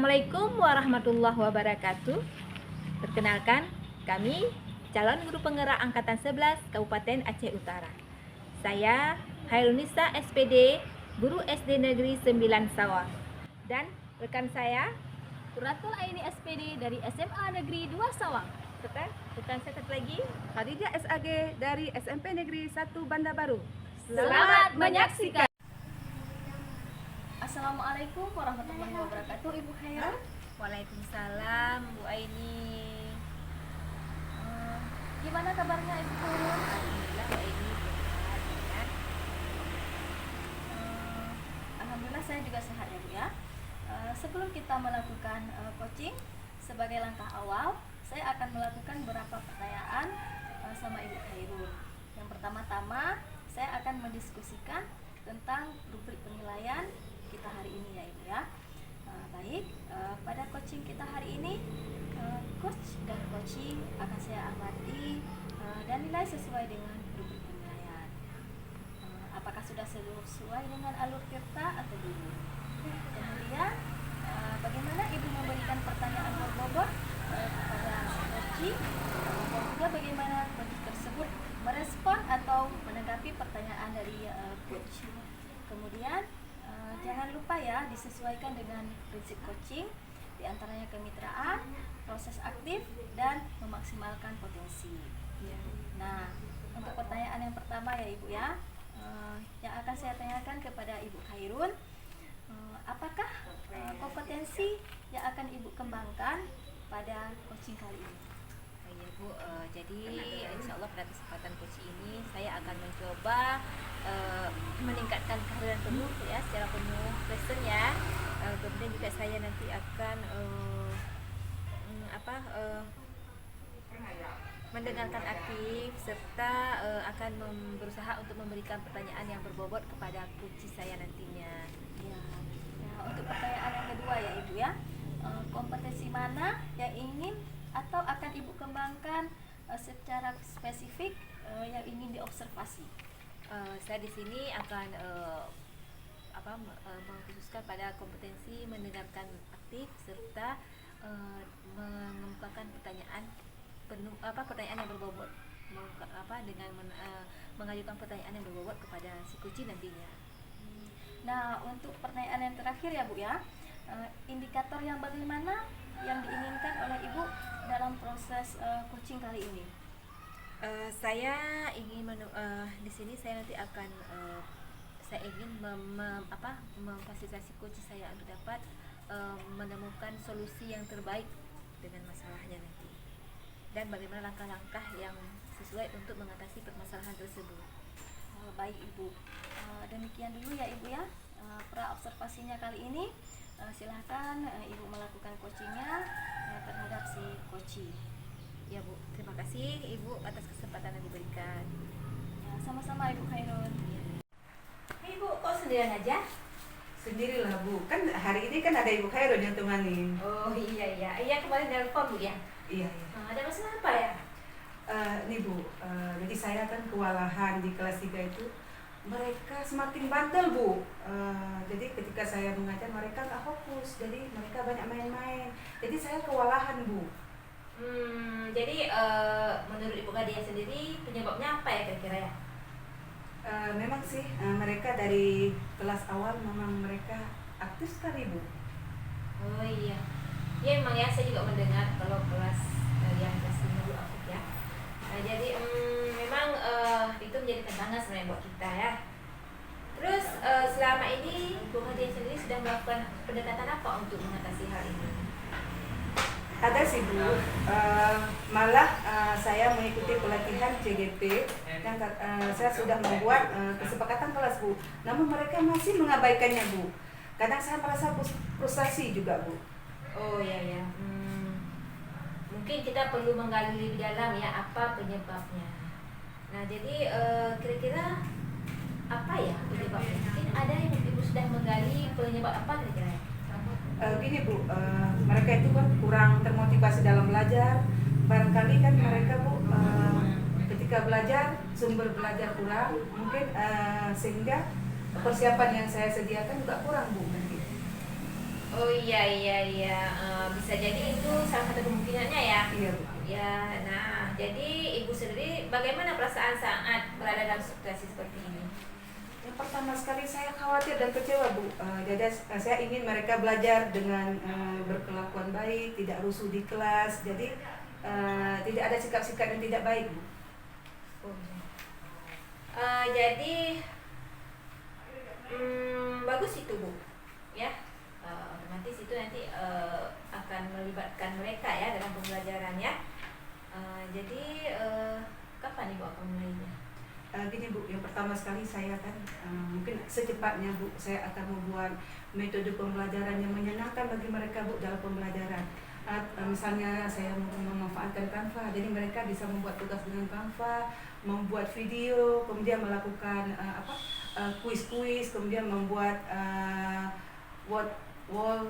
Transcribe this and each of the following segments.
Assalamualaikum warahmatullahi wabarakatuh. Perkenalkan, kami calon guru penggerak angkatan 11 Kabupaten Aceh Utara. Saya Hairunisa SPD, guru SD Negeri 9 Sawah. Dan rekan saya Quratul Aini SPD dari SMA Negeri 2 Sawang. serta rekan saya satu lagi Khadijah SAG dari SMP Negeri 1 Banda Baru. Selamat menyaksikan. Assalamualaikum warahmatullahi wabarakatuh, Ibu Khairul. Waalaikumsalam Bu Aini. Gimana kabarnya Ibu Khairul? Alhamdulillah Bu Aini sehat ya. Alhamdulillah saya juga sehat ya Bu ya. Sebelum kita melakukan coaching, sebagai langkah awal saya akan melakukan beberapa pertanyaan sama Ibu Khairul. Yang pertama-tama saya akan mendiskusikan tentang rubrik penilaian kita hari ini ya Ibu ya. Baik, pada coaching kita hari ini coach dan coaching akan saya amati dan nilai sesuai dengan rubrik penilaian. Apakah sudah sesuai dengan alur tirta atau belum? Kemudian bagaimana Ibu memberikan pertanyaan berbobot kepada coaching, dan juga bagaimana coach tersebut merespon atau menanggapi pertanyaan dari coach. Kemudian jangan lupa ya disesuaikan dengan prinsip coaching, diantaranya kemitraan, proses aktif, dan memaksimalkan potensi. Nah, untuk pertanyaan yang pertama ya Ibu ya, yang akan saya tanyakan kepada Ibu Khairun, apakah kompetensi yang akan Ibu kembangkan pada coaching kali ini? Iya Bu, jadi insya Allah pada kesempatan coaching ini saya akan mencoba meningkatkan kehadiran penuh ya, secara penuh present ya. Kemudian juga saya nanti akan mendengarkan aktif serta akan berusaha untuk memberikan pertanyaan yang berbobot kepada coach saya nantinya. Ya. Nah, untuk pertanyaan yang kedua ya Ibu ya, kompetensi mana yang ingin atau akan Ibu kembangkan secara spesifik yang ingin diobservasi? Saya di sini akan mengkhususkan pada kompetensi mendengarkan aktif serta mengemukakan pertanyaan pertanyaan yang berbobot, dengan mengajukan pertanyaan yang berbobot kepada si coach nantinya. Nah, untuk pertanyaan yang terakhir ya Bu ya, indikator yang bagaimana yang diinginkan oleh Ibu dalam proses coaching kali ini? Saya ingin di sini saya nanti akan saya ingin memfasilitasi coach saya untuk dapat menemukan solusi yang terbaik dengan masalahnya nanti, dan bagaimana langkah-langkah yang sesuai untuk mengatasi permasalahan tersebut. Baik Ibu, demikian dulu ya Ibu ya pra observasinya kali ini. Silahkan Ibu melakukan coachingnya terhadap si coaching. Ya Bu, terima kasih Ibu atas kesempatan yang diberikan. Ya, sama-sama Ibu Khairun. Ibu kok sendirian aja? Sendirilah Bu, kan hari ini kan ada Ibu Khairun yang temani. Oh iya kemarin telepon Bu ya. Iya. Ada masalah apa ya? Nih Bu, jadi saya kan kewalahan di kelas 3 itu, mereka semakin bandel Bu. Jadi ketika saya mengajar mereka nggak fokus, jadi mereka banyak main-main. Jadi saya kewalahan Bu. Jadi menurut Ibu Kadia sendiri penyebabnya apa ya kira-kira ya? Memang sih mereka dari kelas awal memang mereka aktif sekali Bu. Oh iya, ya emang ya saya juga mendengar kalau kelas yang kelas 5 dulu aktif ya. Jadi memang itu menjadi tantangan sebenarnya buat kita ya. Terus selama ini Ibu Kadia sendiri sudah melakukan pendekatan apa untuk mengatasi hal ini? Ada sih Bu, malah saya mengikuti pelatihan CGP yang saya sudah membuat kesepakatan kelas Bu. Namun mereka masih mengabaikannya Bu. Kadang saya merasa frustasi juga Bu. Oh iya. Mungkin kita perlu menggali lebih dalam ya apa penyebabnya. Nah jadi kira-kira apa ya penyebabnya? Mungkin ada yang Ibu sudah menggali penyebab apa kira-kira ya? Gini Bu, mereka itu kan kurang termotivasi dalam belajar. Barangkali kan mereka Bu ketika belajar sumber belajar kurang, mungkin sehingga persiapan yang saya sediakan juga kurang Bu. Oh iya iya iya. Bisa jadi itu salah satu kemungkinannya ya. Iya Bu. Ya, nah jadi ibu sendiri bagaimana perasaan saat berada dalam situasi seperti ini? Yang pertama sekali saya khawatir dan kecewa Bu. Jadi saya ingin mereka belajar dengan berkelakuan baik, tidak rusuh di kelas. Jadi tidak ada sikap-sikap yang tidak baik Bu. Oh, iya. Jadi bagus itu Bu, ya. Otomatis itu nanti akan melibatkan mereka ya dalam pembelajarannya. Jadi kapan ibu akan mulainya? Gini Bu, yang pertama sekali saya kan mungkin secepatnya Bu, saya akan membuat metode pembelajaran yang menyenangkan bagi mereka Bu dalam pembelajaran. Misalnya saya memanfaatkan Canva, jadi mereka bisa membuat tugas dengan Canva, membuat video, kemudian melakukan kuis-kuis, kemudian membuat wall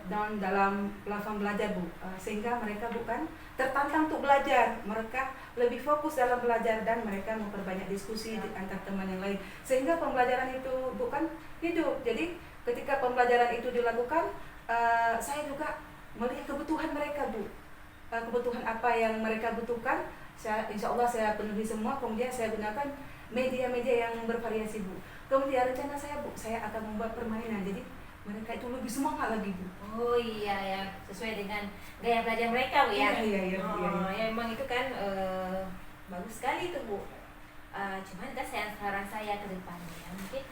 down dalam platform belajar Bu, sehingga mereka bukan tertantang untuk belajar, mereka lebih fokus dalam belajar dan mereka memperbanyak diskusi antar teman yang lain, sehingga pembelajaran itu bukan hidup. Jadi ketika pembelajaran itu dilakukan, saya juga melihat kebutuhan mereka Bu, kebutuhan apa yang mereka butuhkan, insya Allah saya penuhi semua. Kemudian saya gunakan media-media yang bervariasi Bu. Kemudian rencana saya Bu, saya akan membuat permainan, jadi mereka itu lebih semangat lagi Bu. Oh iya ya, sesuai dengan gaya belajar mereka Bu ya. Iya. Ya emang itu kan bagus sekali itu Bu. Cuman kan saran saya ke depannya ya, mungkin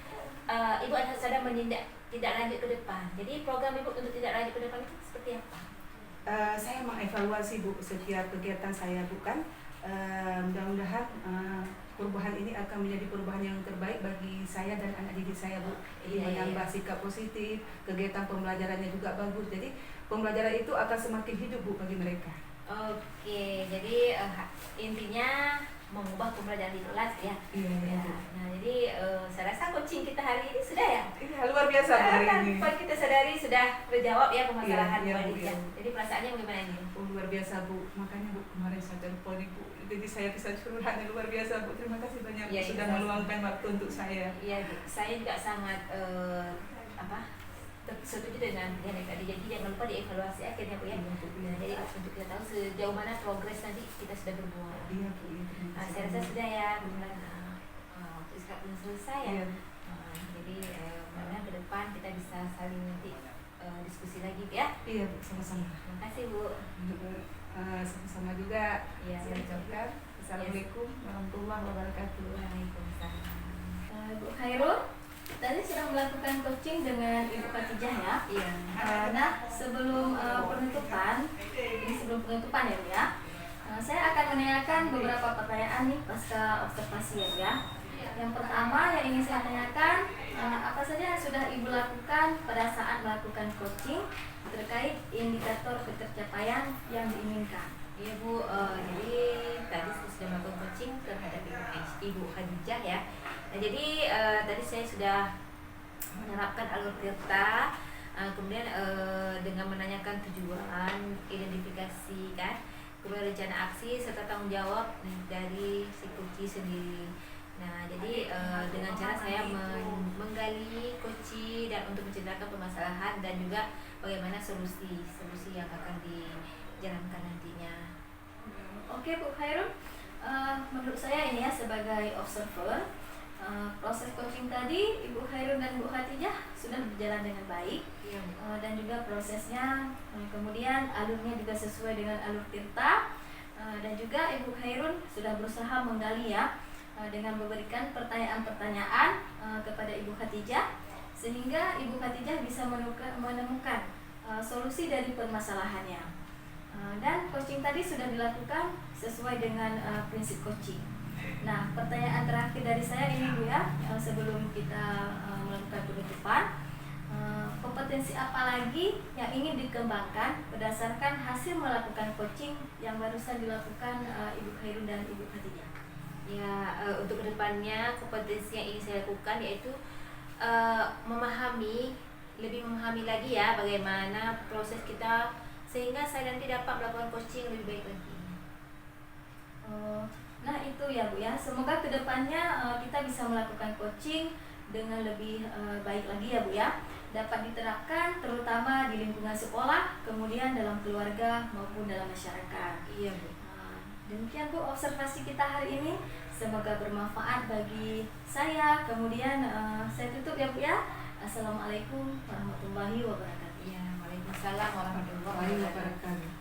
ibu sudah menindak tidak lanjut ke depan. Jadi program ibu untuk tidak lanjut ke depan itu seperti apa? Saya mengevaluasi Bu setiap kegiatan saya Bu kan. Mudah-mudahan perubahan ini akan menjadi perubahan yang terbaik bagi saya dan anak didik saya Bu. Jadi menambah sikap positif, kegiatan pembelajarannya juga bagus. Jadi pembelajaran itu akan semakin hidup Bu bagi mereka. Oke, jadi intinya mengubah pembelajaran di kelas ya. Iya. Ya. Nah, jadi saya rasa coaching kita hari ini sudah ya. Iya, luar biasa Bu hari ini. Tanpa kita sadari sudah terjawab ya permasalahan Iya, Bu Bu, Aditya. iya. Jadi perasaannya bagaimana ini? Luar biasa Bu. Makanya Bu kemarin saya telepon Ibu. Jadi saya bisa curhatnya luar biasa Bu. Terima kasih banyak Ya, sudah meluangkan waktu untuk saya. Iya, saya juga sangat setuju dengan yang tadi. Jadi jangan lupa dievaluasi akhirnya Bu ya. Nah, jadi untuk kita tahu sejauh mana progres nanti kita sudah berbuat. Iya Bu. Saya rasa sudah ya, kemudian waktu sekarang belum selesai ya. Iya. Jadi mudah-mudahan ke depan kita bisa saling nanti diskusi lagi ya. Iya Bu, sama-sama. Terima kasih Bu. Sama-sama juga. Iya, Saya ucapkan Assalamualaikum warahmatullahi wabarakatuh. Waalaikumsalam. Bu Khairul, tadi sudah melakukan coaching dengan Ibu Khatijah ya. Iya. Nah, sebelum penutupan, ini sebelum penutupan ya Bu ya, saya akan menanyakan beberapa pertanyaan nih pasca observasi ya Bu ya. Yang pertama yang ingin saya tanyakan, apa saja yang sudah Ibu lakukan pada saat melakukan coaching terkait indikator ketercapaian yang diinginkan? Iya Bu, jadi tadi saya sudah melakukan coaching terhadap Ibu Khadijah ya. Nah, jadi tadi saya sudah menerapkan alur tirta, kemudian dengan menanyakan tujuan, identifikasi kan, kemudian rencana aksi serta tanggung jawab dari si coach sendiri. Nah, jadi dengan cara saya menggali coach dan untuk menceritakan permasalahan dan juga bagaimana solusi yang akan dijalankan nantinya. Oke Bu Khairul, menurut saya ini ya sebagai observer, proses coaching tadi Ibu Khairul dan Bu Khatijah sudah berjalan dengan baik. Iya. Dan juga prosesnya, kemudian alurnya juga sesuai dengan alur tirta, dan juga Ibu Khairul sudah berusaha menggali ya dengan memberikan pertanyaan-pertanyaan kepada Ibu Khatijah sehingga Ibu Khatijah bisa menemukan solusi dari permasalahannya. Dan coaching tadi sudah dilakukan sesuai dengan prinsip coaching. Nah, pertanyaan terakhir dari saya ini Bu ya, sebelum kita melakukan penutupan, kompetensi apa lagi yang ingin dikembangkan berdasarkan hasil melakukan coaching yang barusan dilakukan Ibu Khairul dan Ibu Khatijah? Ya, untuk kedepannya kompetensi yang ingin saya lakukan yaitu lebih memahami lagi ya bagaimana proses kita sehingga saya nanti dapat melakukan coaching lebih baik lagi. Nah itu ya Bu ya, semoga kedepannya kita bisa melakukan coaching dengan lebih baik lagi ya Bu ya. dapat diterapkan terutama di lingkungan sekolah, kemudian dalam keluarga maupun dalam masyarakat. Iya Bu. Nah, demikian Bu observasi kita hari ini. Semoga bermanfaat bagi saya. Kemudian saya tutup ya Bu ya. Assalamualaikum warahmatullahi wabarakatuh. Iya, waalaikumsalam warahmatullahi wabarakatuh. Wabarakatuh.